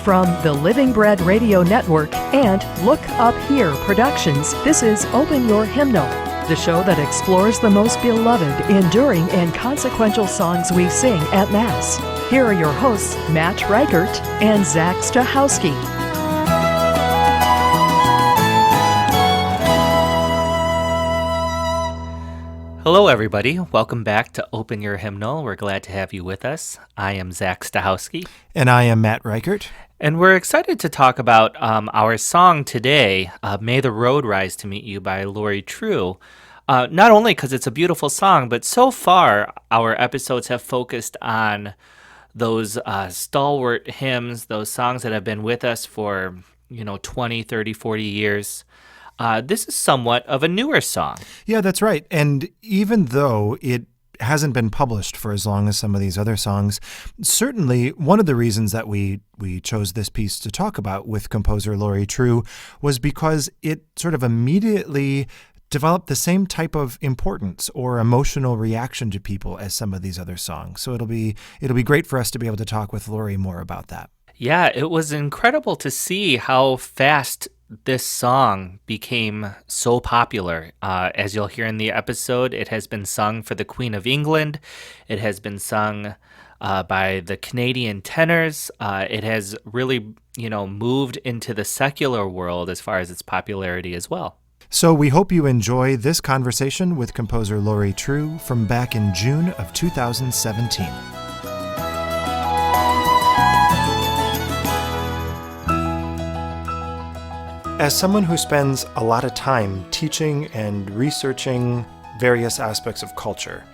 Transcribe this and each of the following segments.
From the Living Bread Radio Network and Look Up Here Productions, this is Open Your Hymnal, the show that explores the most beloved, enduring, and consequential songs we sing at Mass. Here are your hosts, Matt Reichert and Zach Stachowski. Hello, everybody. Welcome back to Open Your Hymnal. We're glad to have you with us. I am Zach Stachowski. And I am Matt Reichert. And we're excited to talk about our song today, May the Road Rise to Meet You by Lori True. Not only because it's a beautiful song, but so far our episodes have focused on those stalwart hymns, those songs that have been with us for, 20, 30, 40 years. This is somewhat of a newer song. Yeah, that's right. And even though it hasn't been published for as long as some of these other songs, certainly one of the reasons that we chose this piece to talk about with composer Lori True was because it sort of immediately developed the same type of importance or emotional reaction to people as some of these other songs. So it'll be great for us to be able to talk with Lori more about that. Yeah, it was incredible to see how fast this song became so popular. As you'll hear in the episode, it has been sung for the Queen of England. It has been sung by the Canadian tenors. It has really, moved into the secular world as far as its popularity as well. So we hope you enjoy this conversation with composer Lori True from back in June of 2017. As someone who spends a lot of time teaching and researching various aspects of culture,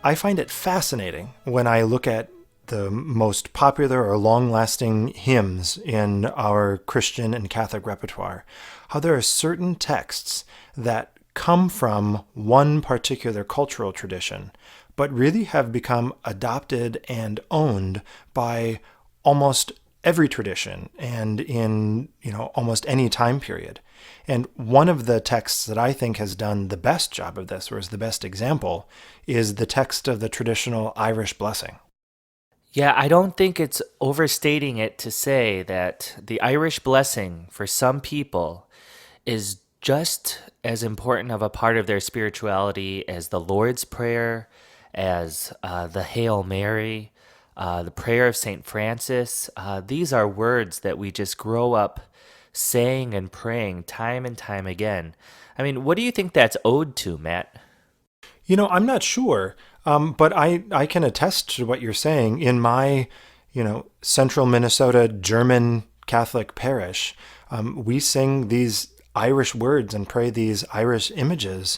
I find it fascinating when I look at the most popular or long-lasting hymns in our Christian and Catholic repertoire, how there are certain texts that come from one particular cultural tradition, but really have become adopted and owned by almost every tradition and in almost any time period. And one of the texts that I think has done the best job of this, or is the best example, is the text of the traditional Irish blessing. Yeah, I don't think it's overstating it to say that the Irish blessing for some people is just as important of a part of their spirituality as the Lord's Prayer, as the Hail Mary, the prayer of St. Francis. These are words that we just grow up saying and praying time and time again. I mean, what do you think that's owed to, Matt? I'm not sure, but I can attest to what you're saying. In my, central Minnesota German Catholic parish, we sing these Irish words and pray these Irish images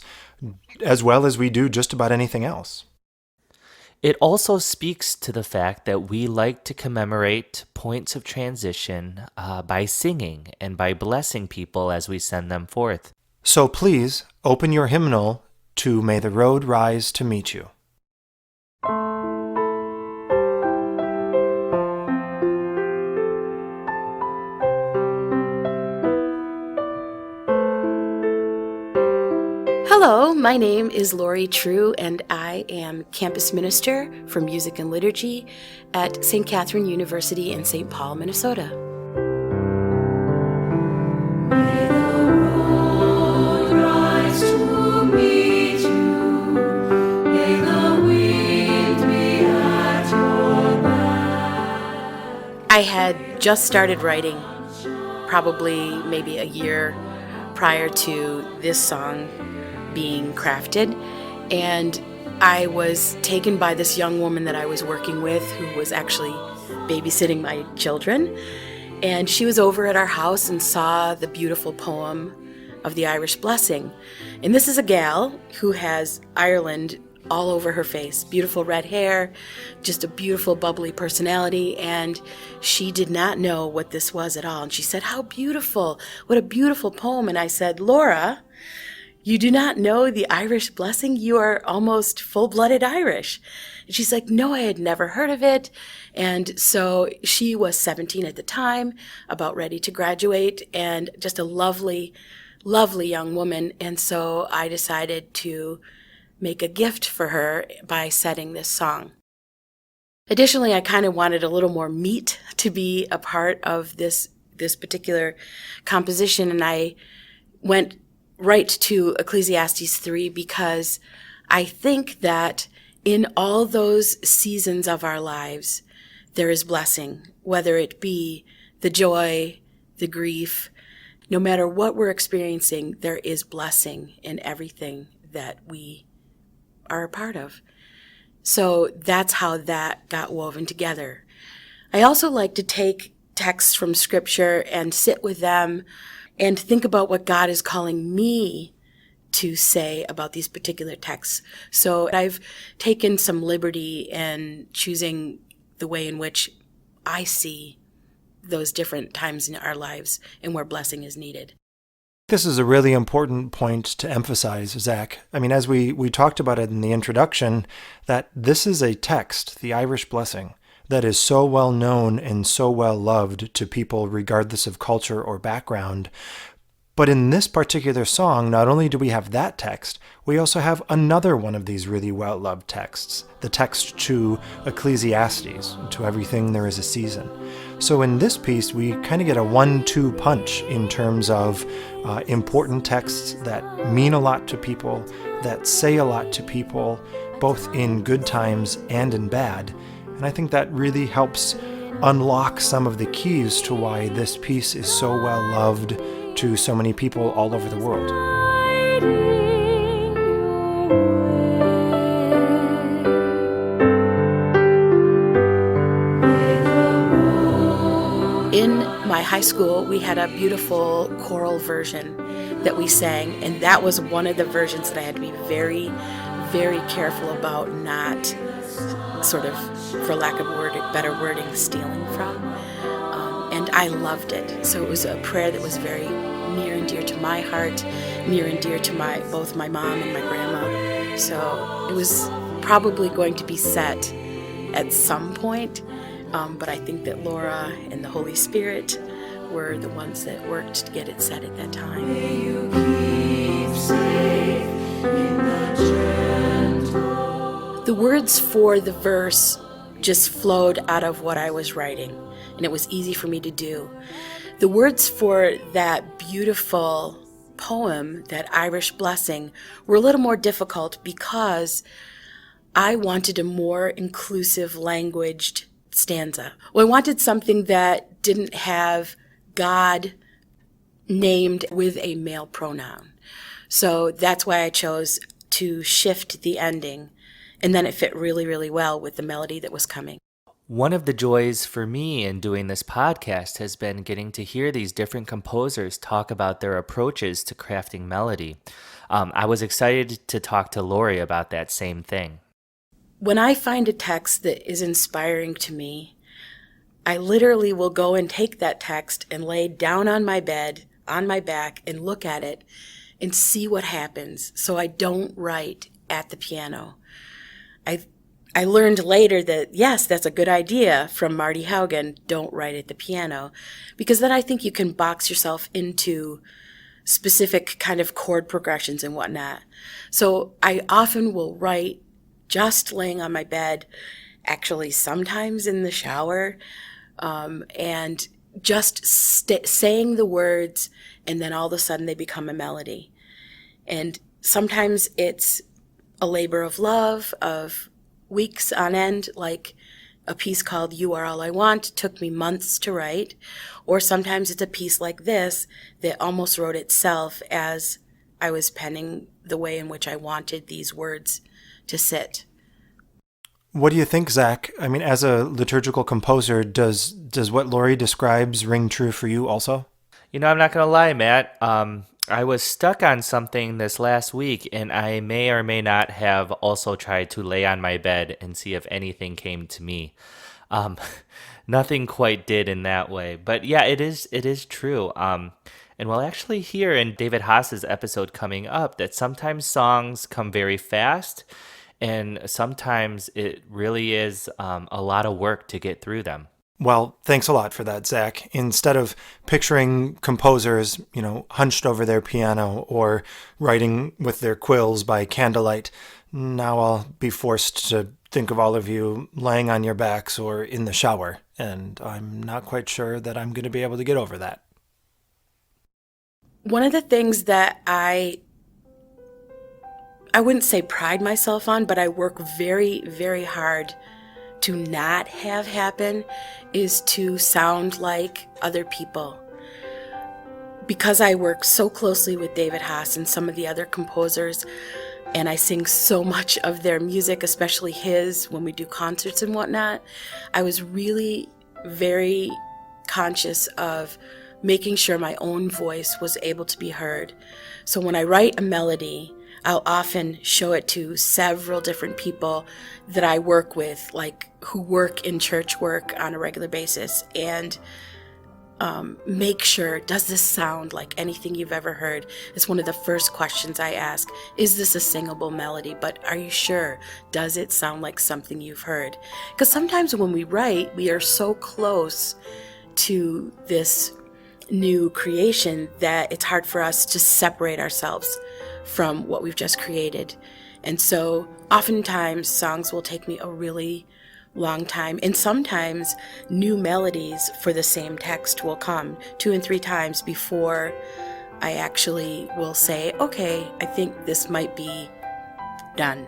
as well as we do just about anything else. It also speaks to the fact that we like to commemorate points of transition by singing and by blessing people as we send them forth. So please open your hymnal to May the Road Rise to Meet You. Hello, my name is Lori True, and I am campus minister for music and liturgy at St. Catherine University in St. Paul, Minnesota. May the road rise to meet you. May the wind be at your back. I had just started writing, probably maybe a year prior to this song being crafted, and I was taken by this young woman that I was working with who was actually babysitting my children, and she was over at our house and saw the beautiful poem of the Irish blessing. And this is a gal who has Ireland all over her face, beautiful red hair, just a beautiful bubbly personality, and she did not know what this was at all. And she said, "How beautiful, what a beautiful poem." And I said, "Laura, you do not know the Irish blessing? You are almost full-blooded Irish." And she's like, "No, I had never heard of it." And so she was 17 at the time, about ready to graduate, and just a lovely, lovely young woman. And so I decided to make a gift for her by setting this song. Additionally, I kind of wanted a little more meat to be a part of this particular composition, and I went right to Ecclesiastes 3 because I think that in all those seasons of our lives, there is blessing, whether it be the joy, the grief, no matter what we're experiencing, there is blessing in everything that we are a part of. So that's how that got woven together. I also like to take texts from Scripture and sit with them and think about what God is calling me to say about these particular texts. So I've taken some liberty in choosing the way in which I see those different times in our lives and where blessing is needed. This is a really important point to emphasize, Zach. I mean, as we talked about it in the introduction, that this is a text, the Irish Blessing, that is so well known and so well loved to people regardless of culture or background. But in this particular song, not only do we have that text, we also have another one of these really well-loved texts, the text to Ecclesiastes, to everything there is a season. So in this piece, we kind of get a 1-2 punch in terms of important texts that mean a lot to people, that say a lot to people, both in good times and in bad. And I think that really helps unlock some of the keys to why this piece is so well loved to so many people all over the world. In my high school, we had a beautiful choral version that we sang, and that was one of the versions that I had to be very, very careful about not sort of, for lack of better wording, stealing from. And I loved it. So it was a prayer that was very near and dear to my heart, near and dear to both my mom and my grandma. So it was probably going to be set at some point, but I think that Laura and the Holy Spirit were the ones that worked to get it set at that time. May you keep safe in the gentle. The words for the verse just flowed out of what I was writing, and it was easy for me to do. The words for that beautiful poem, that Irish Blessing, were a little more difficult because I wanted a more inclusive languaged stanza. Well, I wanted something that didn't have God named with a male pronoun. So that's why I chose to shift the ending, and then it fit really, really well with the melody that was coming. One of the joys for me in doing this podcast has been getting to hear these different composers talk about their approaches to crafting melody. I was excited to talk to Lori about that same thing. When I find a text that is inspiring to me, I literally will go and take that text and lay down on my bed, on my back, and look at it and see what happens, so I don't write at the piano. I learned later that, yes, that's a good idea from Marty Haugen, don't write at the piano, because then I think you can box yourself into specific kind of chord progressions and whatnot. So I often will write just laying on my bed, actually sometimes in the shower, and just saying the words, and then all of a sudden they become a melody. And sometimes it's a labor of love, of weeks on end, like a piece called You Are All I Want took me months to write, or sometimes it's a piece like this that almost wrote itself as I was penning the way in which I wanted these words to sit. What do you think, Zach? I mean, as a liturgical composer, does what Lori describes ring true for you also? You know, I'm not going to lie, Matt. I was stuck on something this last week, and I may or may not have also tried to lay on my bed and see if anything came to me. Nothing quite did in that way. But yeah, it is true. And we'll actually hear in David Haas's episode coming up that sometimes songs come very fast, and sometimes it really is a lot of work to get through them. Well, thanks a lot for that, Zach. Instead of picturing composers, hunched over their piano or writing with their quills by candlelight, now I'll be forced to think of all of you laying on your backs or in the shower, and I'm not quite sure that I'm going to be able to get over that. One of the things that I wouldn't say pride myself on, but I work very, very hard to not have happen is to sound like other people. Because I work so closely with David Haas and some of the other composers, and I sing so much of their music, especially his, when we do concerts and whatnot, I was really very conscious of making sure my own voice was able to be heard. So when I write a melody, I'll often show it to several different people that I work with, like who work in church work on a regular basis, and make sure, does this sound like anything you've ever heard? It's one of the first questions I ask. Is this a singable melody? But are you sure? Does it sound like something you've heard? Because sometimes when we write, we are so close to this new creation that it's hard for us to separate ourselves from what we've just created. And so oftentimes songs will take me a really long time, and sometimes new melodies for the same text will come 2 and 3 times before I actually will say, okay, I think this might be done.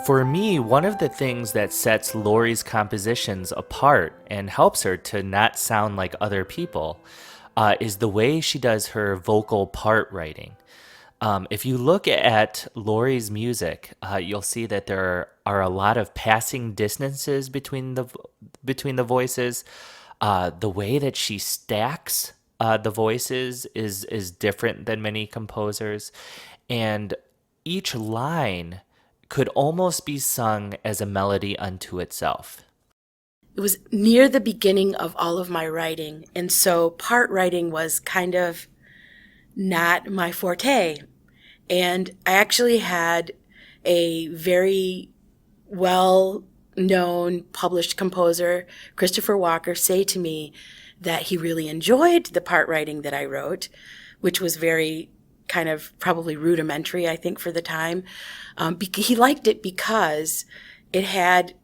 For me, one of the things that sets Lori's compositions apart and helps her to not sound like other people is the way she does her vocal part writing. If you look at Lori's music, you'll see that there are a lot of passing distances between the voices. The way that she stacks the voices is different than many composers, and each line could almost be sung as a melody unto itself. It was near the beginning of all of my writing, and so part writing was kind of not my forte. And I actually had a very well-known published composer, Christopher Walker, say to me that he really enjoyed the part writing that I wrote, which was very kind of probably rudimentary, I think, for the time. He liked it because it had,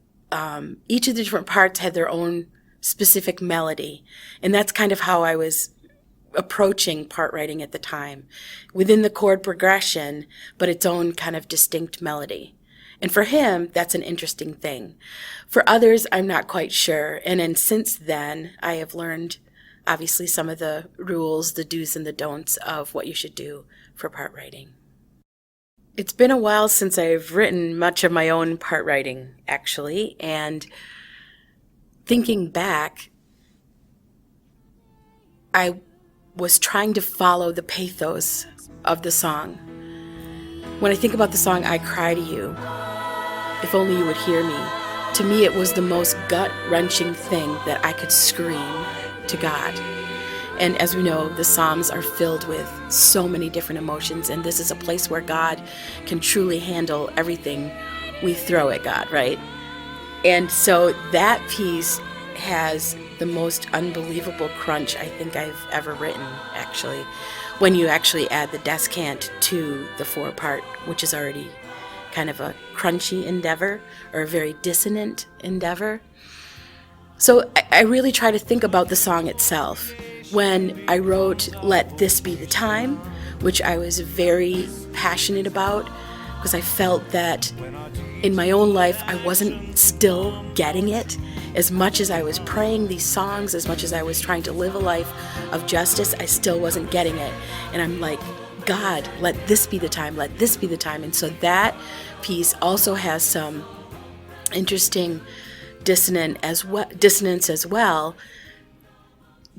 each of the different parts had their own specific melody. And that's kind of how I was approaching part writing at the time, within the chord progression, but its own kind of distinct melody. And for him, that's an interesting thing. For others, I'm not quite sure. And then since then, I have learned, obviously, some of the rules, the do's and the don'ts of what you should do for part writing. It's been a while since I've written much of my own part writing, actually. And thinking back, I was trying to follow the pathos of the song. When I think about the song, I Cry to You, If Only You Would Hear Me, to me it was the most gut-wrenching thing that I could scream to God. And as we know, the Psalms are filled with so many different emotions, and this is a place where God can truly handle everything we throw at God, right? And so that piece has the most unbelievable crunch I think I've ever written, actually, when you actually add the descant to the 4-part, which is already kind of a crunchy endeavor, or a very dissonant endeavor. So I really try to think about the song itself. When I wrote Let This Be the Time, which I was very passionate about, because I felt that in my own life I wasn't still getting it. As much as I was praying these songs, as much as I was trying to live a life of justice, I still wasn't getting it. And I'm like, God, let this be the time, let this be the time. And so that piece also has some interesting dissonance as well,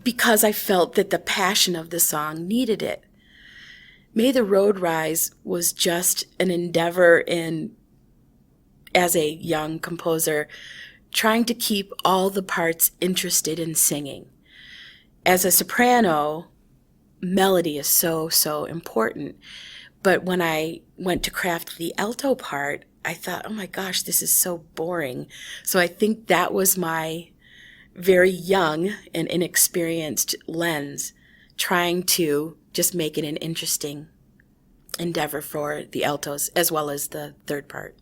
because I felt that the passion of the song needed it. May the Road Rise was just an endeavor in, as a young composer, trying to keep all the parts interested in singing. As a soprano, melody is so, so important. But when I went to craft the alto part, I thought, oh my gosh, this is so boring. So I think that was my very young and inexperienced lens, trying to just make it an interesting endeavor for the altos as well as the third part.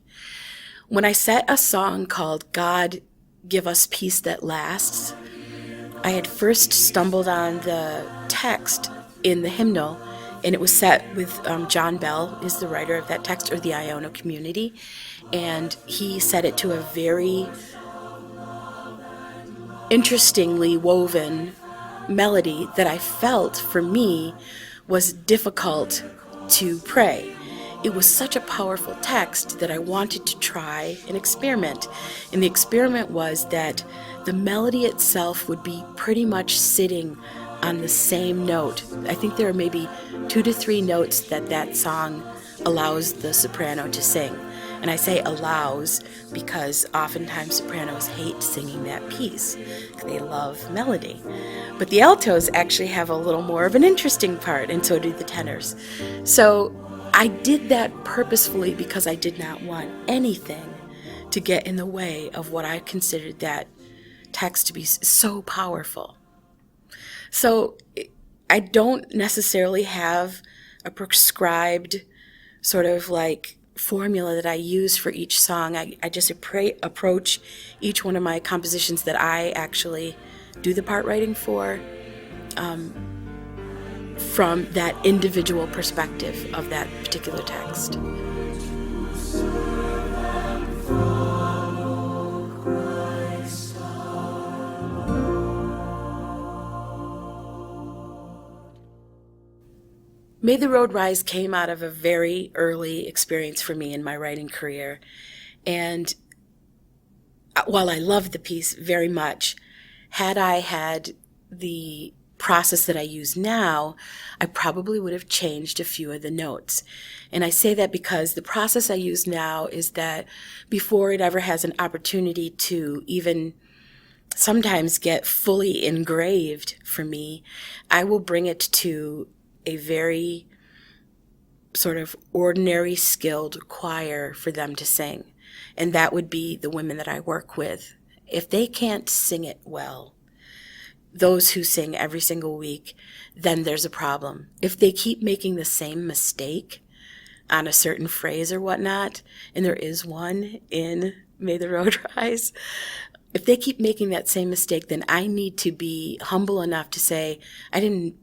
When I set a song called God Give Us Peace That Lasts, I had first stumbled on the text in the hymnal, and it was set with John Bell is the writer of that text, or the Iona community, and he set it to a very interestingly woven melody that I felt for me was difficult to pray. It was such a powerful text that I wanted to try an experiment. And the experiment was that the melody itself would be pretty much sitting on the same note. I think there are maybe 2 to 3 notes that song allows the soprano to sing. And I say allows because oftentimes sopranos hate singing that piece. They love melody. But the altos actually have a little more of an interesting part, and so do the tenors. So I did that purposefully because I did not want anything to get in the way of what I considered that text to be so powerful. So I don't necessarily have a prescribed sort of like formula that I use for each song. I just approach each one of my compositions that I actually do the part writing for from that individual perspective of that particular text. May the Road Rise came out of a very early experience for me in my writing career. And while I loved the piece very much, had I had the process that I use now, I probably would have changed a few of the notes. And I say that because the process I use now is that before it ever has an opportunity to even sometimes get fully engraved for me, I will bring it to a very sort of ordinary skilled choir for them to sing. And that would be the women that I work with. If they can't sing it well, those who sing every single week, then there's a problem. If they keep making the same mistake on a certain phrase or whatnot, and there is one in May the Road Rise, if they keep making that same mistake, then I need to be humble enough to say, I didn't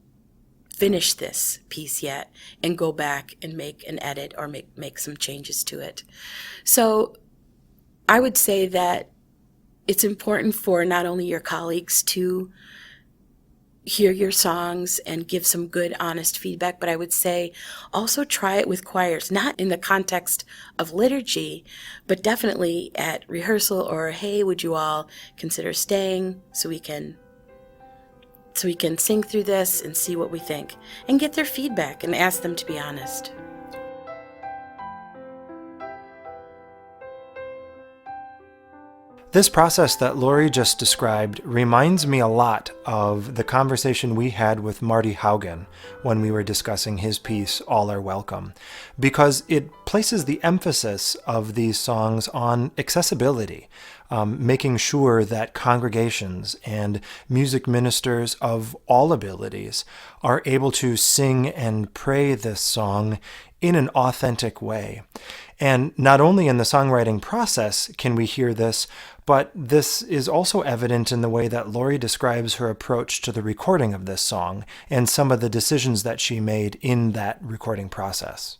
finish this piece yet, and go back and make an edit or make some changes to it. So I would say that it's important for not only your colleagues to hear your songs and give some good, honest feedback, but I would say also try it with choirs, not in the context of liturgy, but definitely at rehearsal or, hey, would you all consider staying so we can sing through this and see what we think, and get their feedback and ask them to be honest. This process that Lori just described reminds me a lot of the conversation we had with Marty Haugen when we were discussing his piece, All Are Welcome, because it places the emphasis of these songs on accessibility, making sure that congregations and music ministers of all abilities are able to sing and pray this song in an authentic way. And not only in the songwriting process can we hear this, but this is also evident in the way that Lori describes her approach to the recording of this song and some of the decisions that she made in that recording process.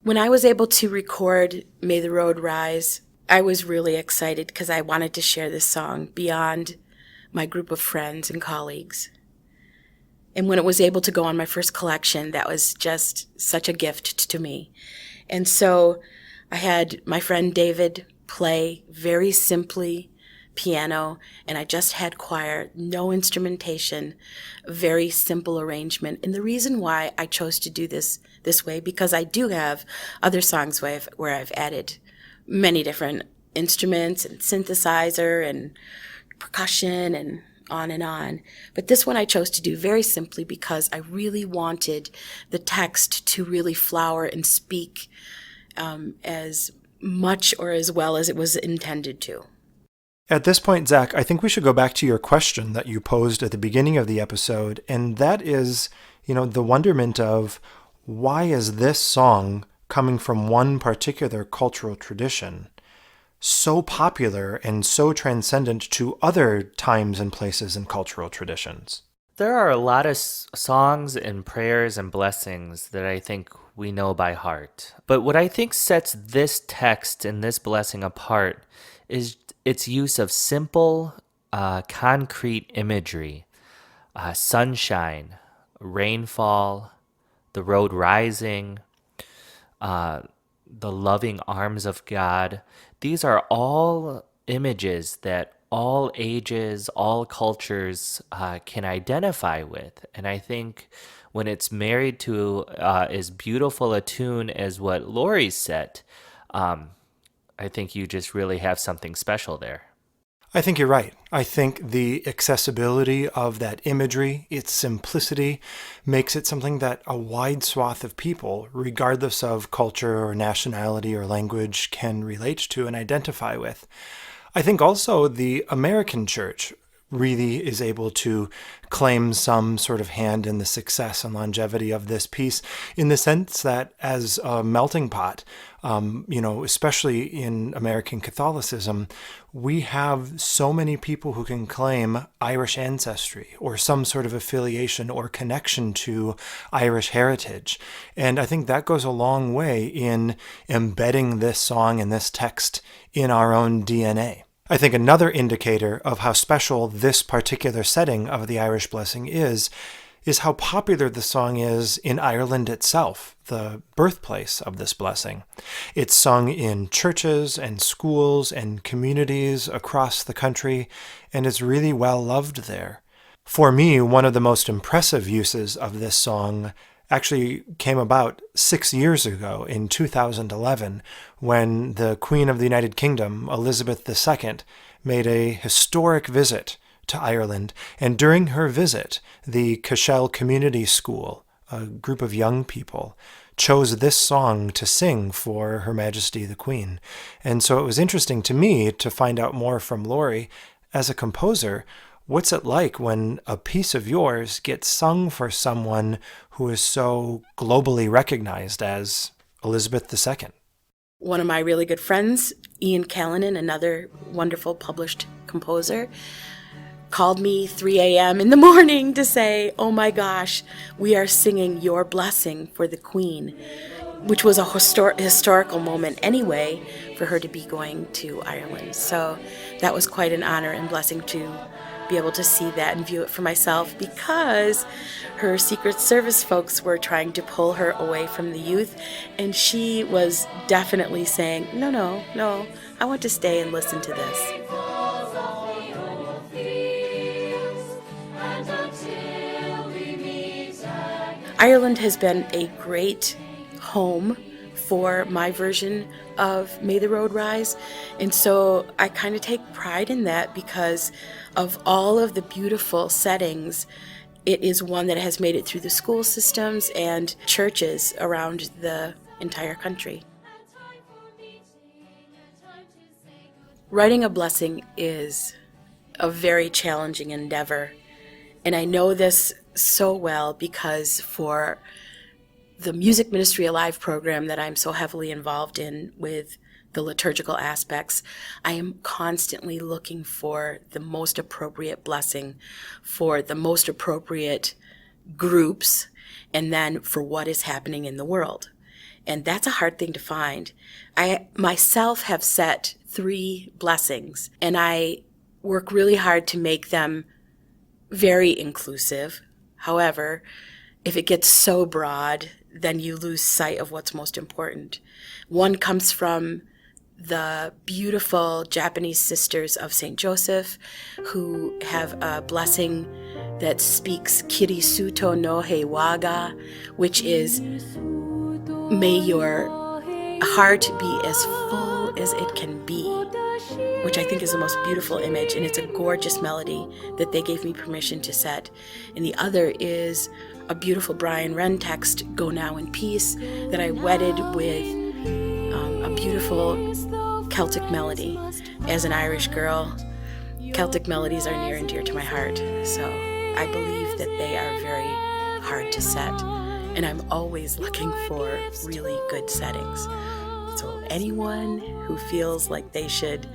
When I was able to record May the Road Rise, I was really excited because I wanted to share this song beyond my group of friends and colleagues. And when it was able to go on my first collection, that was just such a gift to me. And so I had my friend David play very simply piano, and I just had choir, no instrumentation, very simple arrangement. And the reason why I chose to do this way, because I do have other songs where I've added many different instruments and synthesizer and percussion and on. But this one I chose to do very simply because I really wanted the text to really flower and speak as much or as well as it was intended to. At this point, Zach, I think we should go back to your question that you posed at the beginning of the episode, and that is, the wonderment of why is this song, coming from one particular cultural tradition, so popular and so transcendent to other times and places and cultural traditions? There are a lot of songs and prayers and blessings that I think we know by heart. But what I think sets this text and this blessing apart is its use of simple, concrete imagery. Sunshine, rainfall, the road rising, the loving arms of God. These are all images that all ages, all cultures can identify with. And I think when it's married to as beautiful a tune as what Lori's set, I think you just really have something special there. I think you're right. I think the accessibility of that imagery, its simplicity, makes it something that a wide swath of people, regardless of culture or nationality or language, can relate to and identify with. I think also the American church really is able to claim some sort of hand in the success and longevity of this piece, in the sense that as a melting pot, especially in American Catholicism, we have so many people who can claim Irish ancestry or some sort of affiliation or connection to Irish heritage. And I think that goes a long way in embedding this song and this text in our own DNA. I think another indicator of how special this particular setting of the Irish blessing is how popular the song is in Ireland itself, the birthplace of this blessing. It's sung in churches and schools and communities across the country, and is really well loved there. For me, one of the most impressive uses of this song actually came about 6 years ago in 2011, when the Queen of the United Kingdom, Elizabeth II, made a historic visit to Ireland. And during her visit, the Cashel Community School, a group of young people, chose this song to sing for Her Majesty the Queen. And so it was interesting to me to find out more from Lori. As a composer, what's it like when a piece of yours gets sung for someone who is so globally recognized as Elizabeth II? One of my really good friends, Ian Callanan, another wonderful published composer, called me 3 a.m. in the morning to say, "Oh my gosh, we are singing Your Blessing for the Queen," which was a historical moment anyway for her to be going to Ireland. So that was quite an honor and blessing to be able to see that and view it for myself, because her Secret Service folks were trying to pull her away from the youth, and she was definitely saying, no, I want to stay and listen to this. Ireland has been a great home for my version of May the Road Rise, and so I kind of take pride in that, because of all of the beautiful settings, it is one that has made it through the school systems and churches around the entire country. Writing a blessing is a very challenging endeavor, and I know this so well because for the Music Ministry Alive program that I'm so heavily involved in with the liturgical aspects, I am constantly looking for the most appropriate blessing for the most appropriate groups, and then for what is happening in the world. And that's a hard thing to find. I myself have set 3 blessings, and I work really hard to make them very inclusive. However, if it gets so broad, then you lose sight of what's most important. One comes from the beautiful Japanese Sisters of St. Joseph, who have a blessing that speaks Kiri Suto no Heiwaga, which is, may your heart be as full as it can be, which I think is the most beautiful image, and it's a gorgeous melody that they gave me permission to set. And the other is a beautiful Brian Wren text, Go Now in Peace, that I wedded with a beautiful Celtic melody. As an Irish girl, Celtic melodies are near and dear to my heart, so I believe that they are very hard to set. and I'm always looking for really good settings. So anyone who feels like they should,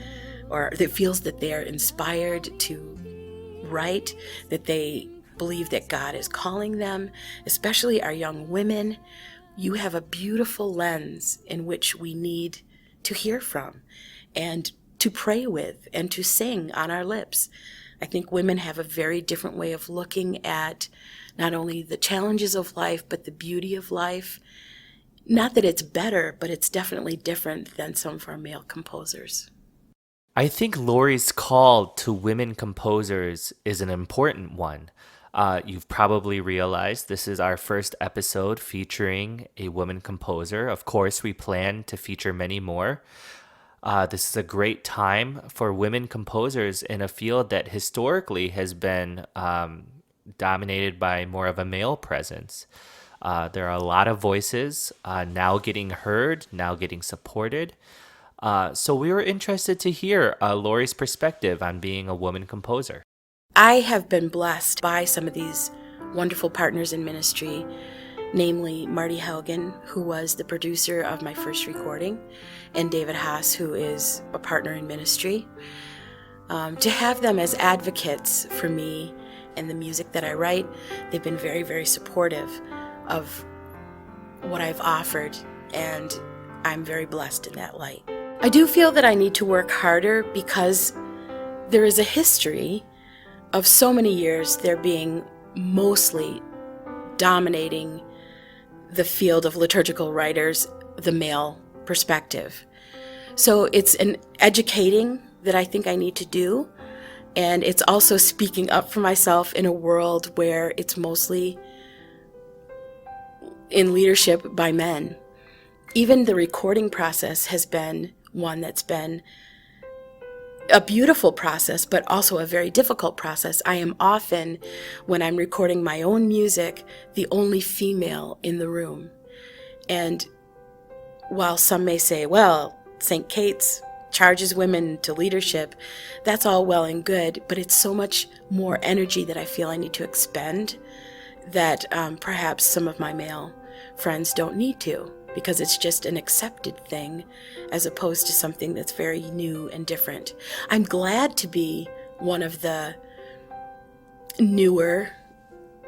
or that feels that they are inspired to write, that they believe that God is calling them, especially our young women, you have a beautiful lens in which we need to hear from and to pray with and to sing on our lips. I think women have a very different way of looking at not only the challenges of life, but the beauty of life. Not that it's better, but it's definitely different than some of our male composers. I think Lori's call to women composers is an important one. You've probably realized this is our first episode featuring a woman composer. Of course, we plan to feature many more. This is a great time for women composers in a field that historically has been dominated by more of a male presence. There are a lot of voices now getting heard, now getting supported. So we were interested to hear Lori's perspective on being a woman composer. I have been blessed by some of these wonderful partners in ministry, namely Marty Haugen, who was the producer of my first recording, and David Haas, who is a partner in ministry. To have them as advocates for me and the music that I write, they've been very, very supportive of what I've offered, and I'm very blessed in that light. I do feel that I need to work harder because there is a history of so many years there being mostly dominating the field of liturgical writers, the male perspective. So it's an educating that I think I need to do, and it's also speaking up for myself in a world where it's mostly in leadership by men. Even the recording process has been one that's been a beautiful process, but also a very difficult process. I am often, when I'm recording my own music, the only female in the room. And while some may say, well, St. Kate's charges women to leadership, that's all well and good, but it's so much more energy that I feel I need to expend that perhaps some of my male friends don't need to, because it's just an accepted thing as opposed to something that's very new and different. I'm glad to be one of the newer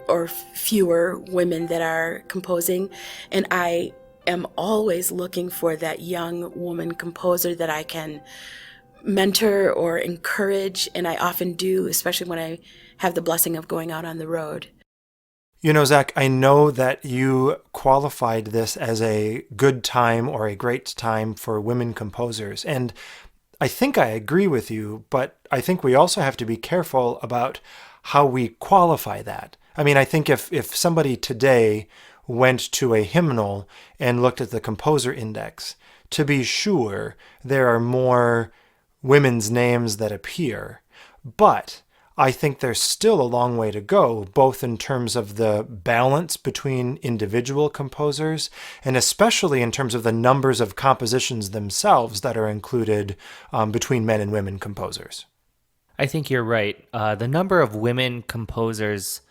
or fewer women that are composing, and I am always looking for that young woman composer that I can mentor or encourage, and I often do, especially when I have the blessing of going out on the road. You know, Zach, I know that you qualified this as a good time or a great time for women composers, and I think I agree with you, but I think we also have to be careful about how we qualify that. I mean, I think if somebody today went to a hymnal and looked at the composer index, to be sure, there are more women's names that appear, but I think there's still a long way to go, both in terms of the balance between individual composers and especially in terms of the numbers of compositions themselves that are included between men and women composers. I think you're right. The number of women composers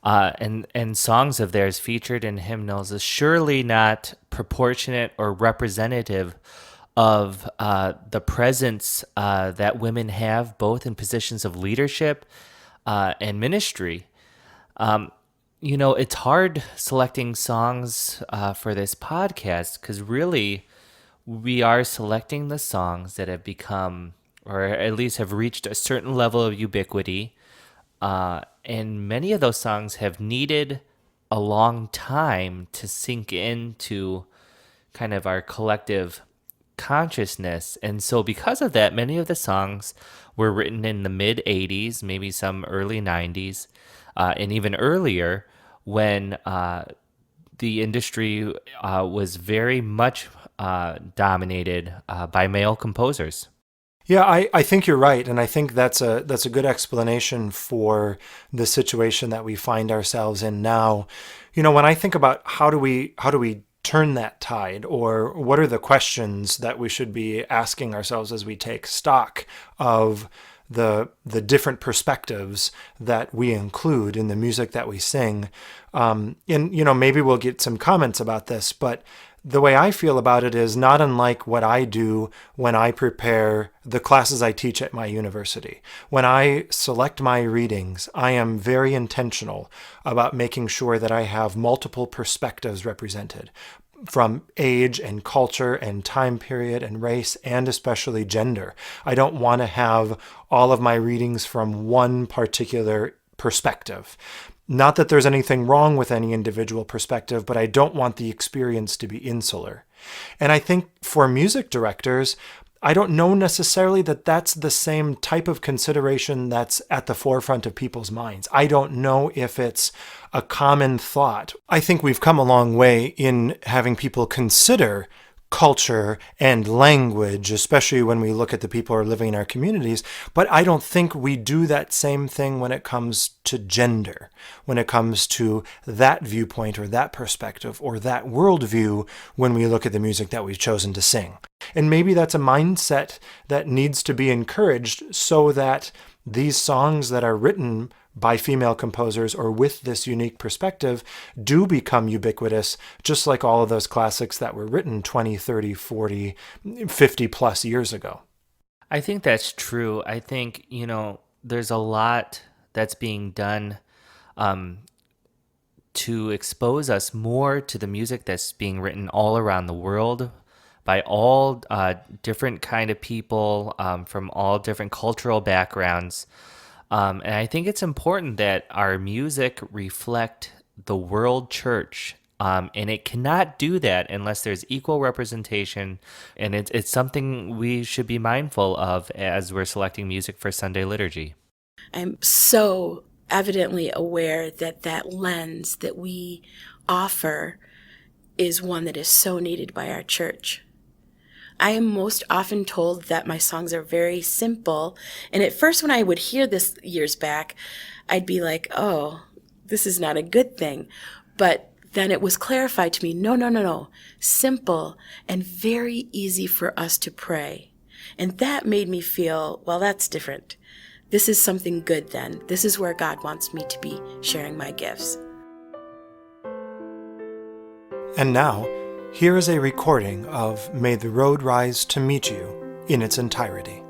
and songs of theirs featured in hymnals is surely not proportionate or representative of the presence that women have both in positions of leadership and ministry. You know, it's hard selecting songs for this podcast because really we are selecting the songs that have become, or at least have reached a certain level of ubiquity. And many of those songs have needed a long time to sink into kind of our collective consciousness. And so because of that, many of the songs were written in the mid 80s, maybe some early 90s, and even earlier when the industry was very much dominated by male composers. Yeah, I think you're right, and I think that's a good explanation for the situation that we find ourselves in now. You know, when I think about how do we turn that tide, or what are the questions that we should be asking ourselves as we take stock of the different perspectives that we include in the music that we sing. And maybe we'll get some comments about this, but the way I feel about it is not unlike what I do when I prepare the classes I teach at my university. When I select my readings, I am very intentional about making sure that I have multiple perspectives represented, from age and culture and time period and race and especially gender. I don't want to have all of my readings from one particular perspective. Not that there's anything wrong with any individual perspective, but I don't want the experience to be insular. And I think for music directors, I don't know necessarily that that's the same type of consideration that's at the forefront of people's minds. I don't know if it's a common thought. I think we've come a long way in having people consider culture and language, especially when we look at the people who are living in our communities. But I don't think we do that same thing when it comes to gender, when it comes to that viewpoint or that perspective or that worldview when we look at the music that we've chosen to sing. And maybe that's a mindset that needs to be encouraged so that these songs that are written by female composers or with this unique perspective do become ubiquitous, just like all of those classics that were written 20, 30, 40, 50 plus years ago. I think that's true. I think, there's a lot that's being done to expose us more to the music that's being written all around the world by all different kind of people from all different cultural backgrounds. And I think it's important that our music reflect the world church. And it cannot do that unless there's equal representation. And it's something we should be mindful of as we're selecting music for Sunday liturgy. I'm so evidently aware that that lens that we offer is one that is so needed by our church. I am most often told that my songs are very simple. And at first, when I would hear this years back, I'd be like, oh, this is not a good thing. But then it was clarified to me, no. Simple and very easy for us to pray. And that made me feel, well, that's different. This is something good then. This is where God wants me to be sharing my gifts. And now, here is a recording of May the Road Rise to Meet You in its entirety.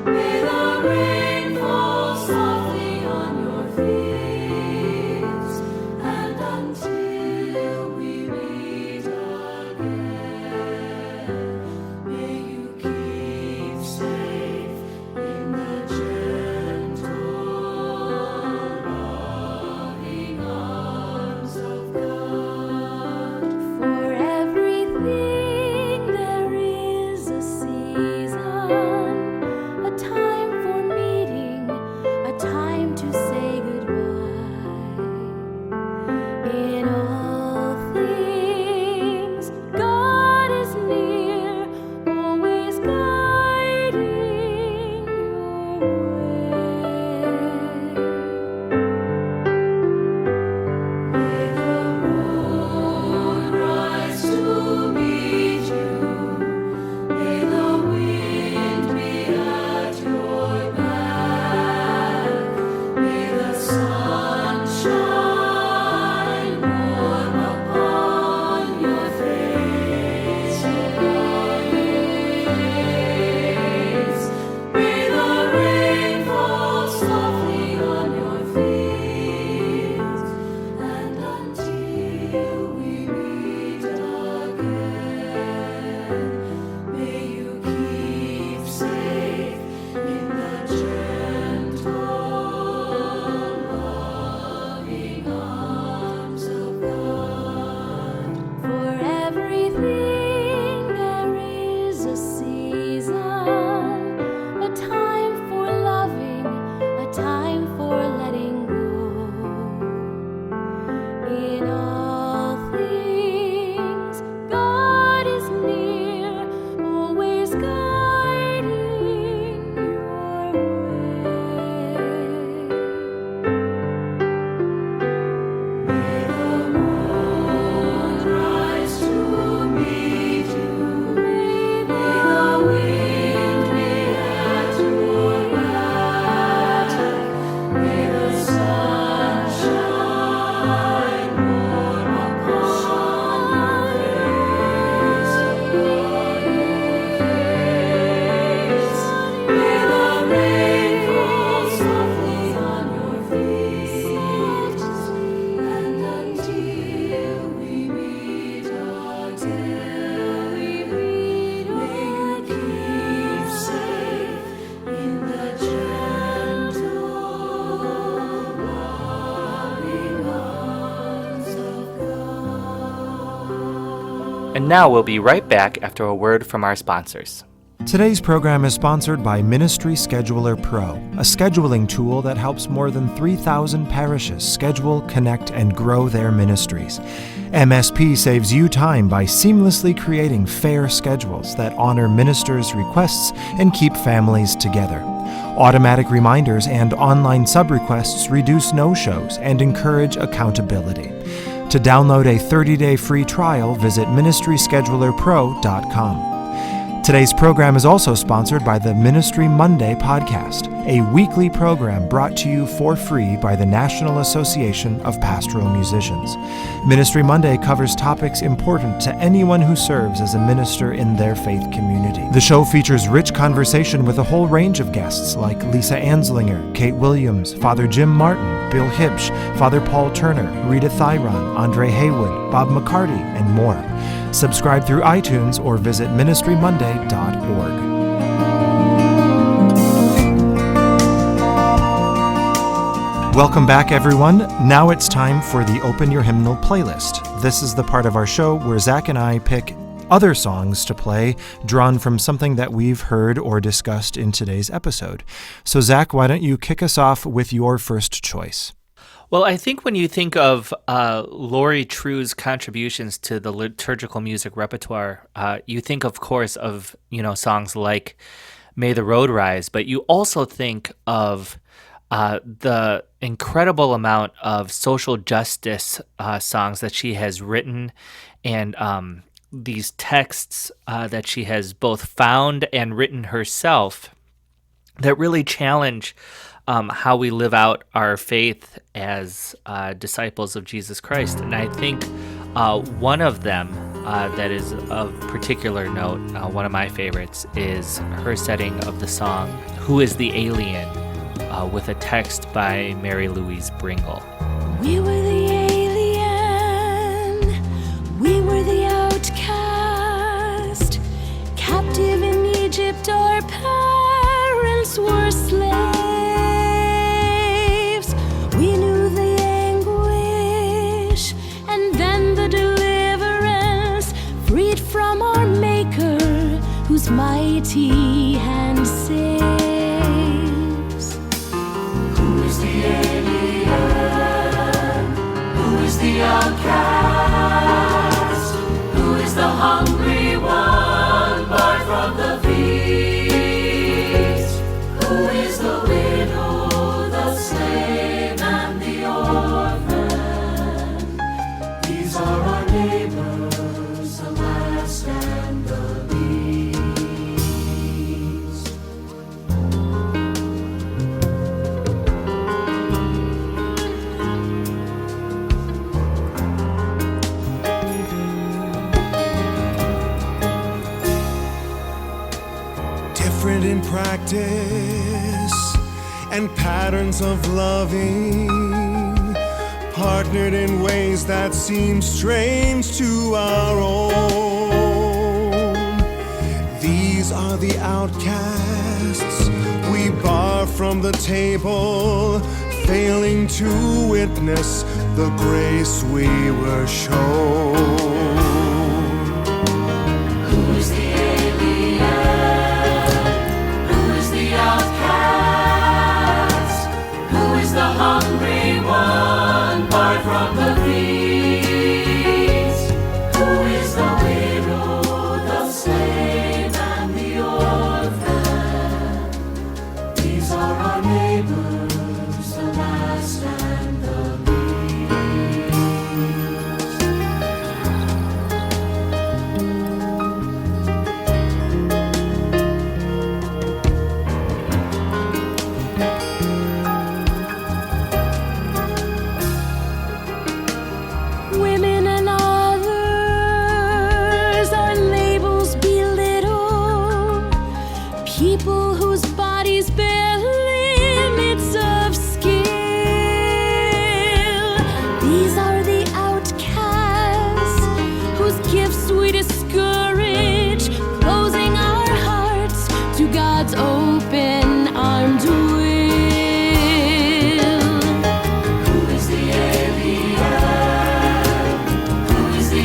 May And now we'll be right back after a word from our sponsors. Today's program is sponsored by Ministry Scheduler Pro, a scheduling tool that helps more than 3,000 parishes schedule, connect, and grow their ministries. MSP saves you time by seamlessly creating fair schedules that honor ministers' requests and keep families together. Automatic reminders and online sub-requests reduce no-shows and encourage accountability. To download a 30-day free trial, visit ministryschedulerpro.com. Today's program is also sponsored by the Ministry Monday podcast, a weekly program brought to you for free by the National Association of Pastoral Musicians. Ministry Monday covers topics important to anyone who serves as a minister in their faith community. The show features rich conversation with a whole range of guests like Lisa Anslinger, Kate Williams, Father Jim Martin, Bill Hibsch, Father Paul Turner, Rita Thyron, Andre Haywood, Bob McCarty, and more. Subscribe through iTunes or visit ministrymonday.org. Welcome back, everyone. Now it's time for the Open Your Hymnal playlist. This is the part of our show where Zach and I pick other songs to play drawn from something that we've heard or discussed in today's episode. So, Zach, why don't you kick us off with your first choice? Well, I think when you think of Lori True's contributions to the liturgical music repertoire, you think, of course, of songs like "May the Road Rise," but you also think of the incredible amount of social justice songs that she has written, and these texts that she has both found and written herself that really challenge how we live out our faith as disciples of Jesus Christ. And I think one of them that is of particular note, one of my favorites, is her setting of the song "Who is the Alien?" With a text by Mary Louise Bringle. We were the alien, we were the outcast, captive in Egypt, our parents were slaves. We knew the anguish and then the deliverance, freed from our Maker, whose mighty hand saves. The outcast, who is the hungry one, barred from the feast, who is the widow, the slave, and the orphan. These are our neighbors, the last and the least. Different in practice and patterns of loving, partnered in ways that seem strange to our own. These are the outcasts we bar from the table, failing to witness the grace we were shown. Hungry one, barred from the feast, who is the widow, the slave, and the orphan. These are our neighbors, the last and the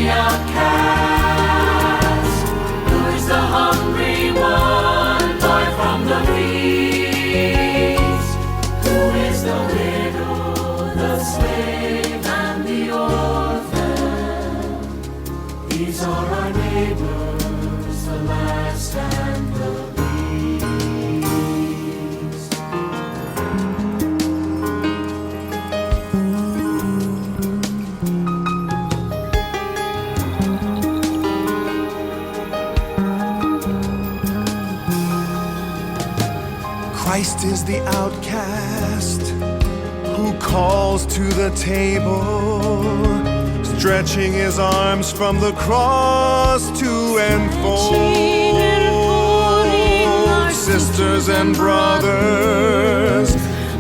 outcast. Christ is the outcast who calls to the table, stretching his arms from the cross to enfold sisters and brothers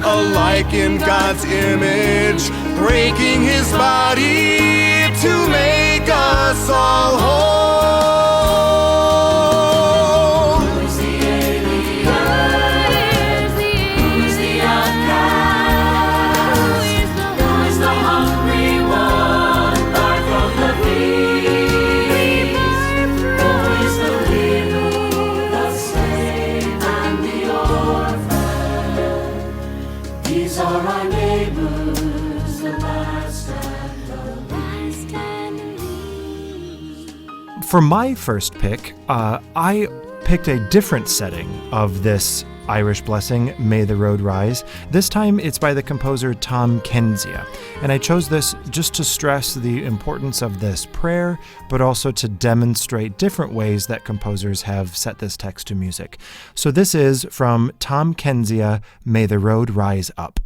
alike in God's image, breaking his body to make us all whole. Who's the alien? Who's the outcast? Who is the hungry one, far from the feast? Who is the widow, the slave, and the orphan? These are our neighbors, the last and the least. For my first pick, I picked a different setting of this Irish blessing, May the Road Rise. This time it's by the composer Tom Kenzia. And I chose this just to stress the importance of this prayer, but also to demonstrate different ways that composers have set this text to music. So this is from Tom Kenzia, May the Road Rise Up.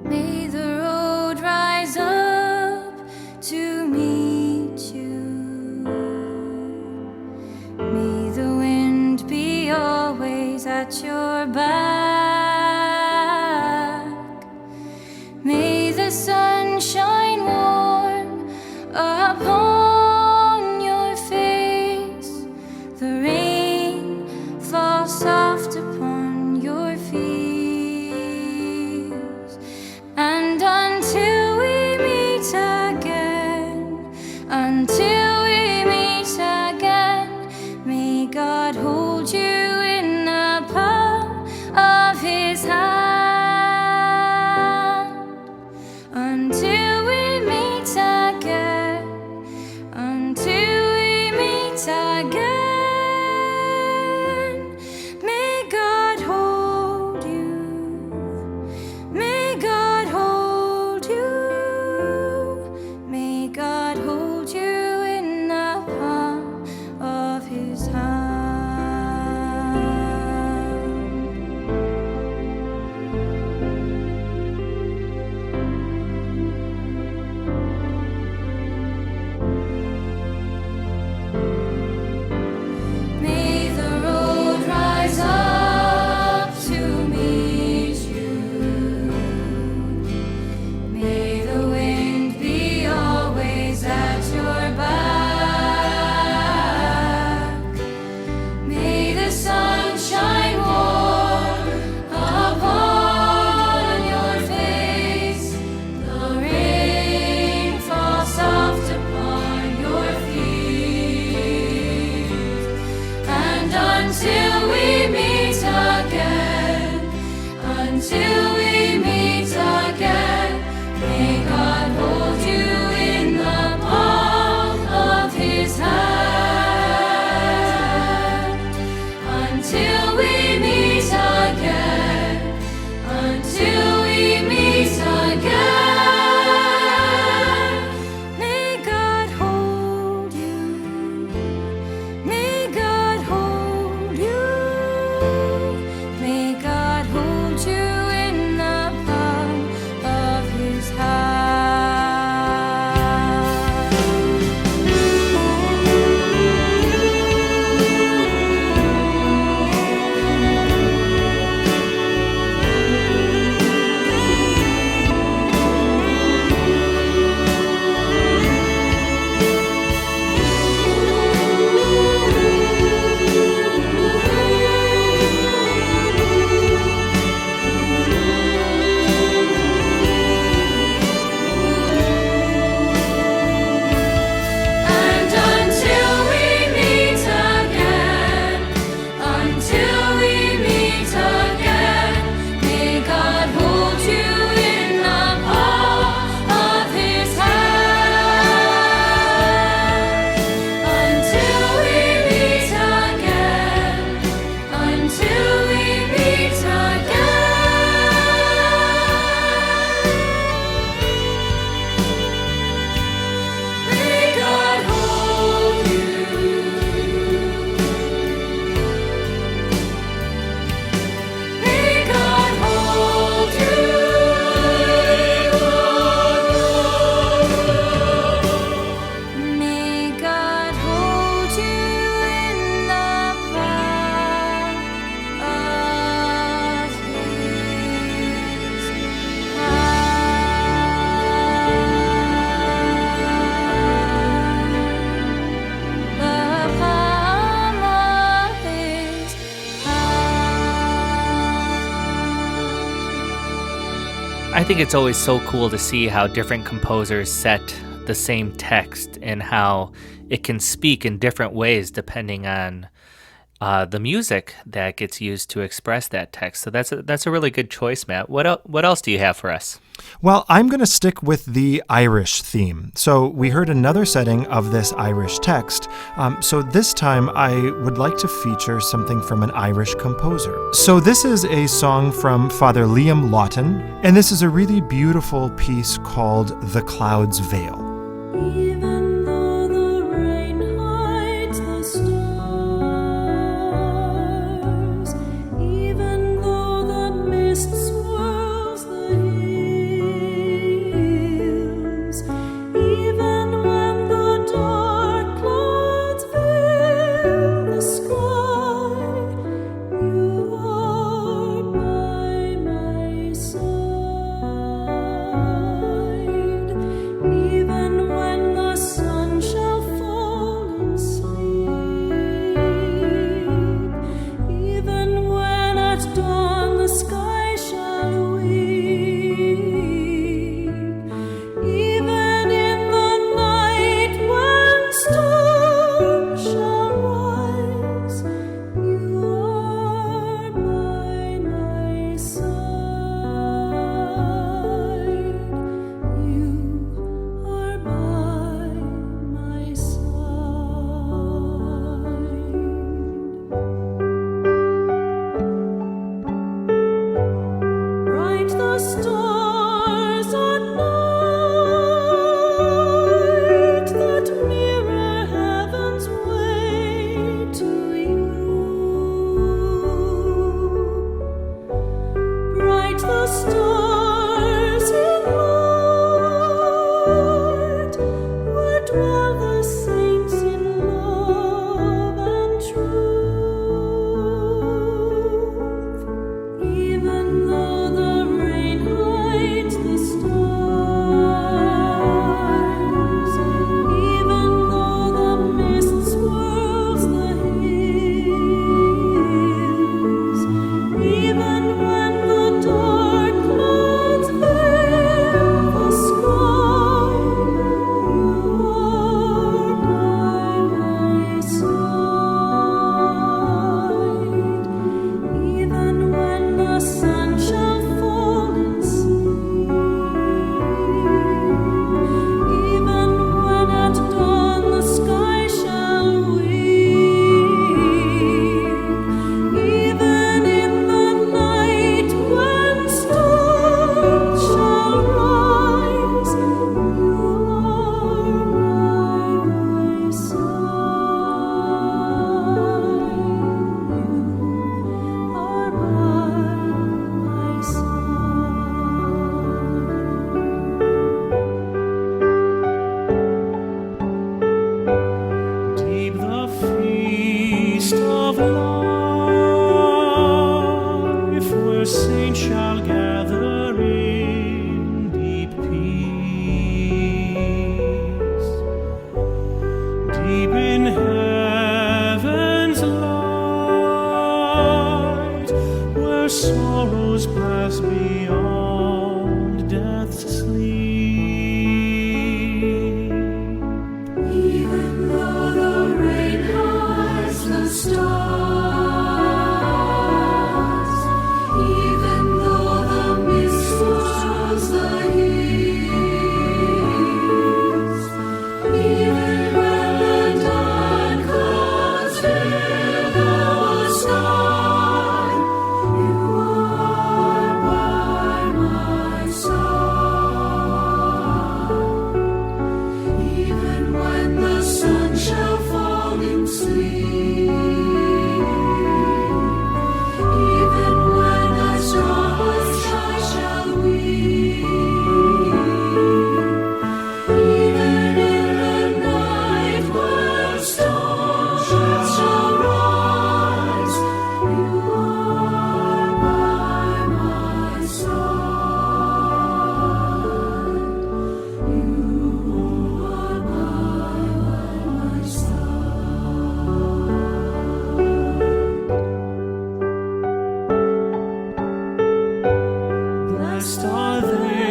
May the road rise up to meet you. May the wind be always at your back. May the sun shine warm upon your face. The rain fall soft upon your feet. And until we meet again, until we meet again, may God hold you in the palm of his hand. Until we meet again, until we meet again, may God hold you. May God hold you. May God hold you in the palm of his hand. May the road rise up to meet you. May the wind be always at your back. May the sun shine warm upon your face. The rain fall soft upon your feet. And until we meet again, until we meet again, may God hold you in the palm of his hand. Until we meet again, until we meet again, may God hold you. May God hold you. May God hold you in the palm of his hand. think it's always so cool to see how different composers set the same text and how it can speak in different ways depending on the music that gets used to express that text. So that's a really good choice, Matt. What else do you have for us? Well, I'm going to stick with the Irish theme. So we heard another setting of this Irish text. So this time I would like to feature something from an Irish composer. So this is a song from Father Liam Lawton, and this is a really beautiful piece called The Cloud's Veil. Even though the rain hides the stars, even though the mist swirls the hills, even when the dark clouds veil the sky, you are by my side. Even when the sun shall fall in sleep, even when at dawn the sky shall weep, even in the night when storms shall rise, you are by my side. You are by my side. Bright the stars at night that mirror heaven's way to you. Bright the stars in light, where dwell the saints in love and truth. Even though the rain hides the stars, even though the mist swirls the hills, even when the dark clouds veil the sky, you are by my side. Even when the sun shall fall in sleep, even when at dawn the sky shall weep, even in the night when storms shall rise, you are by my side. You are by my side. Deep the feast of life, where saints shall gather in deep peace. Deep in heaven's light, where sorrows pass beyond death's sleep. Even though the rain hides the stars, even though the mist swirls the hills, even when the dark clouds veil the sky, you are by my side. Even when the sun shall fall in sleep, even when the stars shall weep, even in the night when storms shall rise, you are by my side. You are by my side. Blessed are they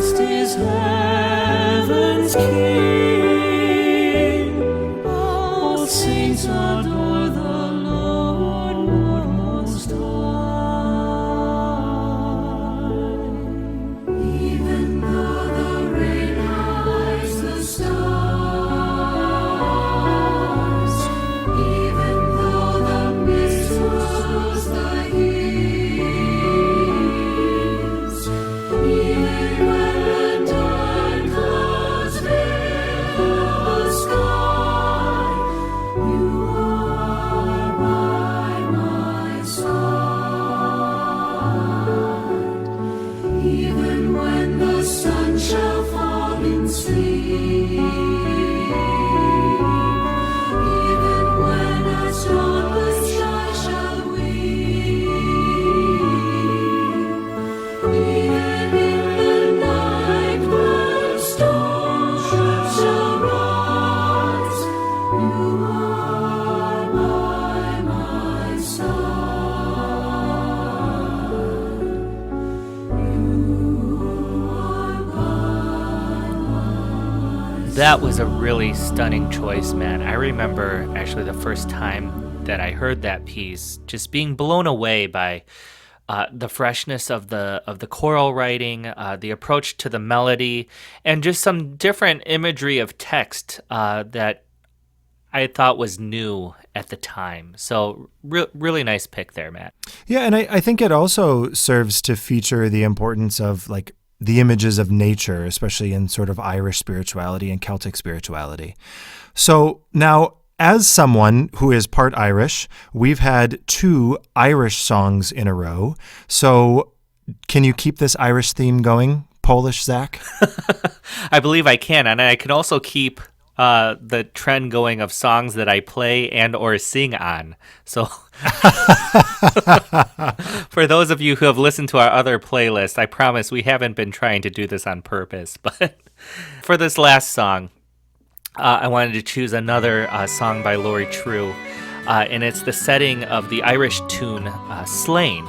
Christ is heaven's King. All saints adore the Lord Most High. Even though the rain hides the stars, even though the mist swallows the hills, even when the dark clouds veil the sky, you are by my side. Even when the sun shall fall in sleep, even when as dawnless sky shall weep, even in the night when storms shall rise, you are by my side. That was a really stunning choice, man. I remember actually the first time that I heard that piece, just being blown away by the freshness of the choral writing, the approach to the melody, and just some different imagery of text that I thought was new at the time. So really nice pick there, Matt. Yeah, and I think it also serves to feature the importance of like the images of nature, especially in sort of Irish spirituality and Celtic spirituality. So now, as someone who is part Irish, we've had 2 Irish songs in a row. So can you keep this Irish theme going, Polish Zach? I believe I can, and I can also keep the trend going of songs that I play and or sing on. So for those of you who have listened to our other playlist, I promise we haven't been trying to do this on purpose. But for this last song, I wanted to choose another song by Laurie True, and it's the setting of the Irish tune Slain,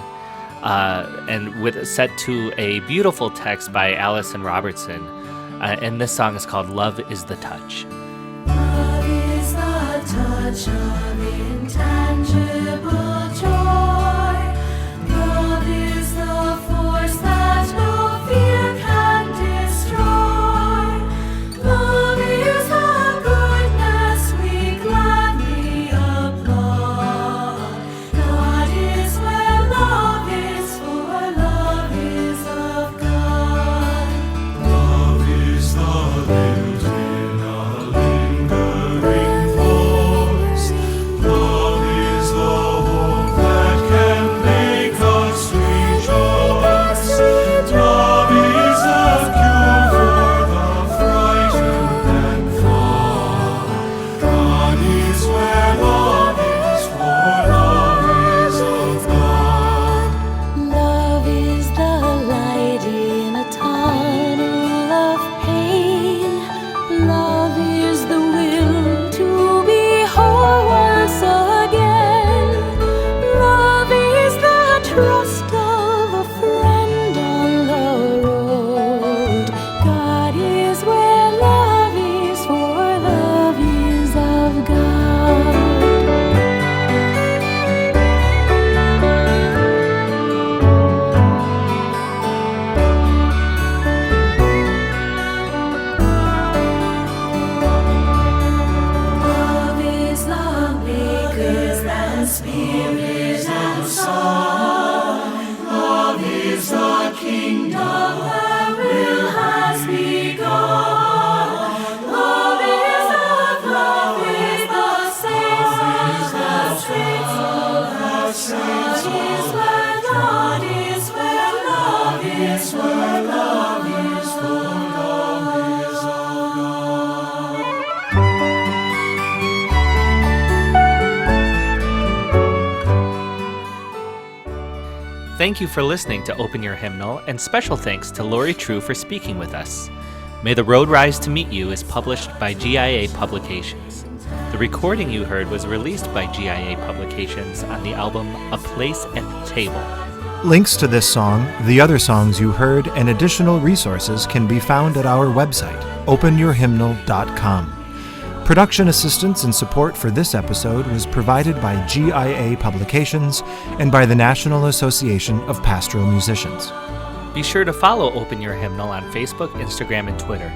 and set to a beautiful text by Alison Robertson. And this song is called Love is the Touch. Love is the touch of intangible joy. Love is the force that no fear can destroy. Love is the goodness we gladly applaud. God is where love is, for love is of God. Love is the lilt in a lingering voice. Love is the hope that can make us rejoice. Love is a cure for the frightened and flawed. God is where love is, for love is of God. Love is the light in a tunnel of pain. Love is the will to be whole once again. Love is the trust of a friend on the road. God is where love is, for love is of God. Love is lawmakers and spirit and song. Love is the kingdom where will has begun. Love is the saints of the saints. God is where God is, where love is, where love is, for love is of God. Thank you for listening to Open Your Hymnal, and special thanks to Laurie True for speaking with us. May the Road Rise to Meet You is published by GIA Publications. The recording you heard was released by GIA Publications on the album A Place at the Table. Links to this song, the other songs you heard, and additional resources can be found at our website, openyourhymnal.com. Production assistance and support for this episode was provided by GIA Publications and by the National Association of Pastoral Musicians. Be sure to follow Open Your Hymnal on Facebook, Instagram, and Twitter.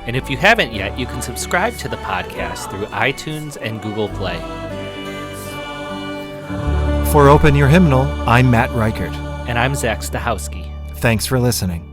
And if you haven't yet, you can subscribe to the podcast through iTunes and Google Play. For Open Your Hymnal, I'm Matt Reichert. And I'm Zach Stachowski. Thanks for listening.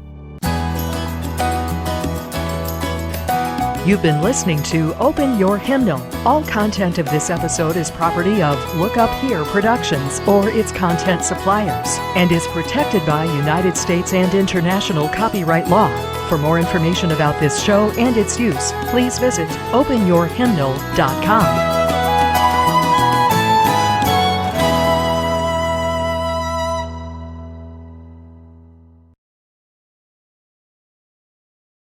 You've been listening to Open Your Hymnal. All content of this episode is property of Look Up Here Productions or its content suppliers and is protected by United States and international copyright law. For more information about this show and its use, please visit openyourhymnal.com.